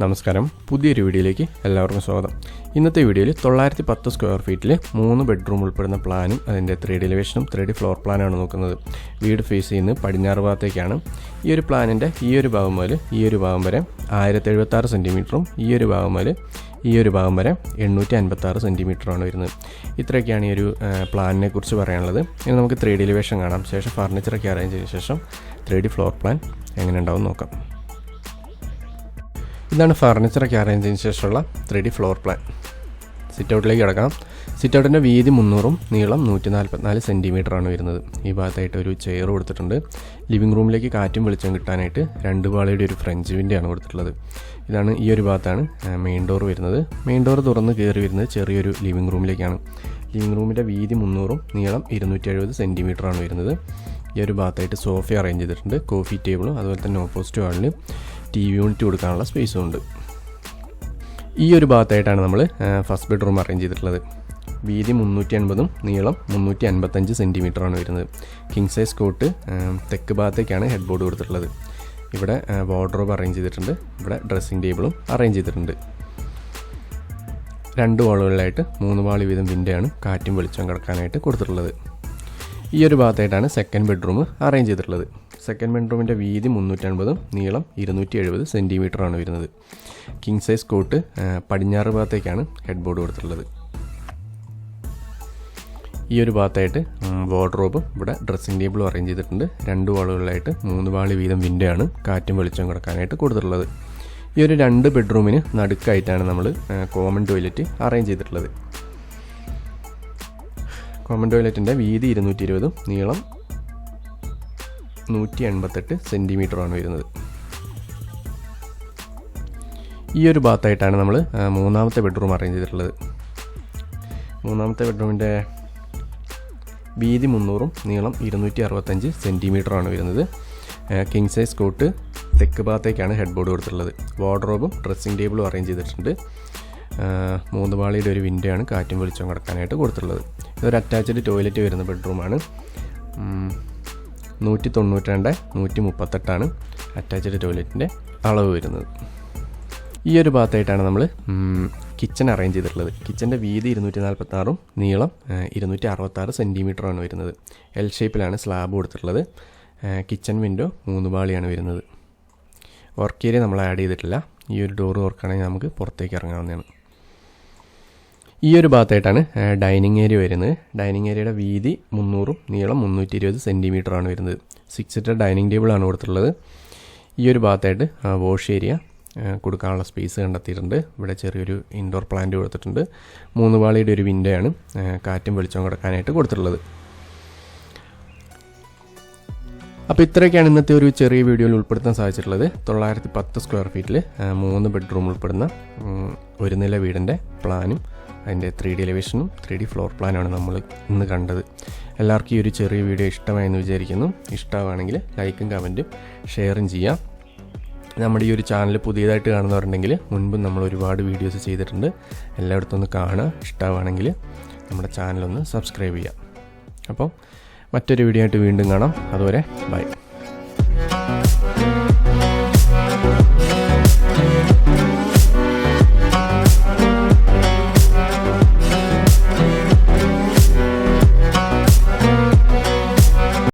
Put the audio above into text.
നമസ്കാരം, പുതിയൊരു വീഡിയോയിലേക്ക് എല്ലാവർക്കും സ്വാഗതം. ഇന്നത്തെ വീഡിയോയിൽ 910 സ്ക്വയർ ഫീറ്റിൽ 3 ബെഡ്റൂം ഉൾപ്പെടുന്ന പ്ലാനും അതിൻ്റെ 3D എലിവേഷനും 3D ഫ്ലോർ പ്ലാനാണ് നോക്കുന്നത്. വീട് ഫേസ് ചെയ്യുന്നത് പടിഞ്ഞാറ് ഭാഗത്തേക്കാണ്. ഈ ഒരു പ്ലാനിൻ്റെ ഈ ഒരു ഭാഗം മുതൽ ഈ ഒരു ഭാഗം വരെ 1076 സെൻറ്റിമീറ്ററും ഈ ഒരു ഭാഗം മുതൽ ഈ ഒരു ഭാഗം വരെ 856 സെൻറ്റിമീറ്ററാണ് വരുന്നത്. ഇത്രയൊക്കെയാണ് ഈ ഒരു പ്ലാനിനെ കുറിച്ച് പറയാനുള്ളത്. ഇനി നമുക്ക് 3D എലിവേഷൻ കാണാം. ശേഷം ഫർണിച്ചറൊക്കെ അറേഞ്ച് ചെയ്ത ശേഷം 3D ഫ്ലോർ പ്ലാൻ എങ്ങനെ ഉണ്ടാവും നോക്കാം. ഇതാണ് ഫർണിച്ചറൊക്കെ അറേഞ്ച് ചെയ്തതിന് ശേഷമുള്ള 3D ഫ്ലോർ പ്ലാൻ. സിറ്റൗട്ടിലേക്ക് കിടക്കാം. സിറ്റൗട്ടിൻ്റെ വീതി 300ഉം നീളം 144 സെൻറ്റിമീറ്ററാണ് വരുന്നത്. ഈ ഭാഗത്തായിട്ട് ഒരു ചെയർ കൊടുത്തിട്ടുണ്ട്. ലിവിംഗ് റൂമിലേക്ക് കാറ്റും വെളിച്ചം കിട്ടാനായിട്ട് 2 പാളിയുടെ ഒരു ഫ്രഞ്ച് വിൻഡോയാണ് കൊടുത്തിട്ടുള്ളത്. ഇതാണ് ഈ ഒരു ഭാഗത്താണ് മെയിൻ ഡോർ വരുന്നത്. മെയിൻ ഡോർ തുറന്ന് കയറി വരുന്നത് ചെറിയൊരു ലിവിംഗ് റൂമിലേക്കാണ്. ലിവിംഗ് റൂമിൻ്റെ വീതി 300ഉം നീളം 270 സെൻറ്റിമീറ്ററാണ് വരുന്നത്. ഈ ഒരു ഭാഗത്തായിട്ട് സോഫ അറേഞ്ച് ചെയ്തിട്ടുണ്ട്. കോഫി ടേബിളും അതുപോലെ തന്നെ ഓപ്പോസിറ്റ് വാളിൽ TV യൂണിറ്റ് കൊടുക്കാനുള്ള സ്പേസും ഉണ്ട്. ഈ ഒരു ഭാഗത്തായിട്ടാണ് നമ്മൾ ഫസ്റ്റ് ബെഡ്റൂം അറേഞ്ച് ചെയ്തിട്ടുള്ളത്. വീതി 380ഉം നീളം 355 സെൻറ്റിമീറ്ററാണ് വരുന്നത്. കിങ് സൈസ് കോട്ട് തെക്ക് ഭാഗത്തേക്കാണ് ഹെഡ് ബോർഡ് കൊടുത്തിട്ടുള്ളത്. ഇവിടെ വാർഡ്രോബ് അറേഞ്ച് ചെയ്തിട്ടുണ്ട്. ഇവിടെ ഡ്രസ്സിംഗ് ടേബിളും അറേഞ്ച് ചെയ്തിട്ടുണ്ട്. 2 വാളുകളിലായിട്ട് 3 വാളി വീതം വിൻഡോയാണ് കാറ്റും വെളിച്ചം കിടക്കാനായിട്ട് കൊടുത്തിട്ടുള്ളത്. ഈ ഒരു ഭാഗത്തായിട്ടാണ് സെക്കൻഡ് ബെഡ്റൂം അറേഞ്ച് ചെയ്തിട്ടുള്ളത്. സെക്കൻഡ് ബെഡ്റൂമിൻ്റെ വീതി 350ഉം നീളം 270 സെൻറ്റിമീറ്ററാണ് വരുന്നത്. കിങ് സൈസ് കോട്ട് പടിഞ്ഞാറ് ഭാഗത്തേക്കാണ് ഹെഡ് ബോർഡ് കൊടുത്തിട്ടുള്ളത്. ഈ ഒരു ഭാഗത്തായിട്ട് വാർഡ്രോബും ഇവിടെ ഡ്രസ്സിംഗ് ടേബിളും അറേഞ്ച് ചെയ്തിട്ടുണ്ട്. 2 വാളുകളിലായിട്ട് 3 വാളി വീതം വിൻഡോയാണ് കാറ്റും വെളിച്ചം കിടക്കാനായിട്ട് കൊടുത്തിട്ടുള്ളത്. ഈ ഒരു 2 ബെഡ്റൂമിന് നടുക്കായിട്ടാണ് നമ്മൾ കോമൺ ടോയ്ലറ്റ് അറേഞ്ച് ചെയ്തിട്ടുള്ളത്. കോമൺ ടോയ്ലറ്റിൻ്റെ വീതി 220ഉം നീളം 188 സെൻറ്റിമീറ്ററാണ് വരുന്നത്. ഈ ഒരു ഭാഗത്തായിട്ടാണ് നമ്മൾ മൂന്നാമത്തെ ബെഡ്റൂം അറേഞ്ച് ചെയ്തിട്ടുള്ളത്. മൂന്നാമത്തെ ബെഡ്റൂമിൻ്റെ വീതി 300ഉം നീളം 265 സെൻറ്റിമീറ്ററാണ് വരുന്നത്. കിങ് സൈസ് കോട്ട് തെക്ക് ഭാഗത്തേക്കാണ് ഹെഡ് ബോർഡ് കൊടുത്തിട്ടുള്ളത്. വാർഡ്രോബും ഡ്രസ്സിംഗ് ടേബിളും അറേഞ്ച് ചെയ്തിട്ടുണ്ട്. 3 പാളിയുടെ ഒരു വിൻഡോ ആണ് കാറ്റും വെളിച്ചം കിടക്കാനായിട്ട് കൊടുത്തിട്ടുള്ളത്. ഇതൊരു അറ്റാച്ച്ഡ് ടോയ്ലറ്റ് വരുന്ന ബെഡ്റൂമാണ്. 192/138 അറ്റാച്ച്ഡ് ടോയ്ലറ്റിൻ്റെ അളവ് വരുന്നത്. ഈ ഒരു ഭാഗത്തായിട്ടാണ് നമ്മൾ കിച്ചൺ അറേഞ്ച് ചെയ്തിട്ടുള്ളത്. കിച്ചൻ്റെ വീതി 246ഉം നീളം 266 സെൻറ്റിമീറ്ററാണ് വരുന്നത്. എൽ ഷേപ്പിലാണ് സ്ലാബ് കൊടുത്തിട്ടുള്ളത്. കിച്ചൺ വിൻഡോ 3 പാളിയാണ് വരുന്നത്. വർക്ക് ഏരിയ നമ്മൾ ആഡ് ചെയ്തിട്ടില്ല. ഈ ഒരു ഡോറ് തുറക്കുകയാണെങ്കിൽ നമുക്ക് പുറത്തേക്ക് ഇറങ്ങാവുന്നതാണ്. ഈ ഒരു ഭാഗത്തായിട്ടാണ് ഡൈനിങ് ഏരിയ വരുന്നത്. ഡൈനിങ് ഏരിയയുടെ വീതി 300ഉം നീളം 320 സെൻറ്റിമീറ്ററാണ് വരുന്നത്. 6 സീറ്റർ ഡൈനിങ് ടേബിളാണ് കൊടുത്തിട്ടുള്ളത്. ഈ ഒരു ഭാഗത്തായിട്ട് വാഷ് ഏരിയ കൊടുക്കാനുള്ള സ്പേസ് കണ്ടെത്തിയിട്ടുണ്ട്. ഇവിടെ ചെറിയൊരു ഇൻഡോർ പ്ലാന്റ് കൊടുത്തിട്ടുണ്ട്. 3 പാളിയുടെ ഒരു വിൻഡോയാണ് കാറ്റും വെളിച്ചം കിടക്കാനായിട്ട് കൊടുത്തിട്ടുള്ളത്. അപ്പോൾ ഇത്രയൊക്കെയാണ് ഇന്നത്തെ ഒരു ചെറിയ വീഡിയോയിൽ ഉൾപ്പെടുത്താൻ സാധിച്ചിട്ടുള്ളത്. 910 സ്ക്വയർ ഫീറ്റിൽ 3 ബെഡ്റൂം ഉൾപ്പെടുന്ന ഒരു നില വീടിൻ്റെ പ്ലാനും അതിൻ്റെ 3D എലിവേഷനും 3D ഫ്ലോർ പ്ലാനാണ് നമ്മൾ ഇന്ന് കണ്ടത്. എല്ലാവർക്കും ഈ ഒരു ചെറിയ വീഡിയോ ഇഷ്ടമായെന്ന് വിചാരിക്കുന്നു. ഇഷ്ടമാണെങ്കിൽ ലൈക്കും കമൻറ്റും ഷെയറും ചെയ്യാം. നമ്മുടെ ഈ ഒരു ചാനൽ പുതിയതായിട്ട് കാണുന്നവരുണ്ടെങ്കിൽ മുൻപ് നമ്മൾ ഒരുപാട് വീഡിയോസ് ചെയ്തിട്ടുണ്ട്. എല്ലായിടത്തും ഒന്ന് കാണുക. ഇഷ്ടമാണെങ്കിൽ നമ്മുടെ ചാനലൊന്ന് സബ്സ്ക്രൈബ് ചെയ്യാം. അപ്പോൾ മറ്റൊരു വീഡിയോ ആയിട്ട് വീണ്ടും കാണാം. അതുവരെ ബൈ.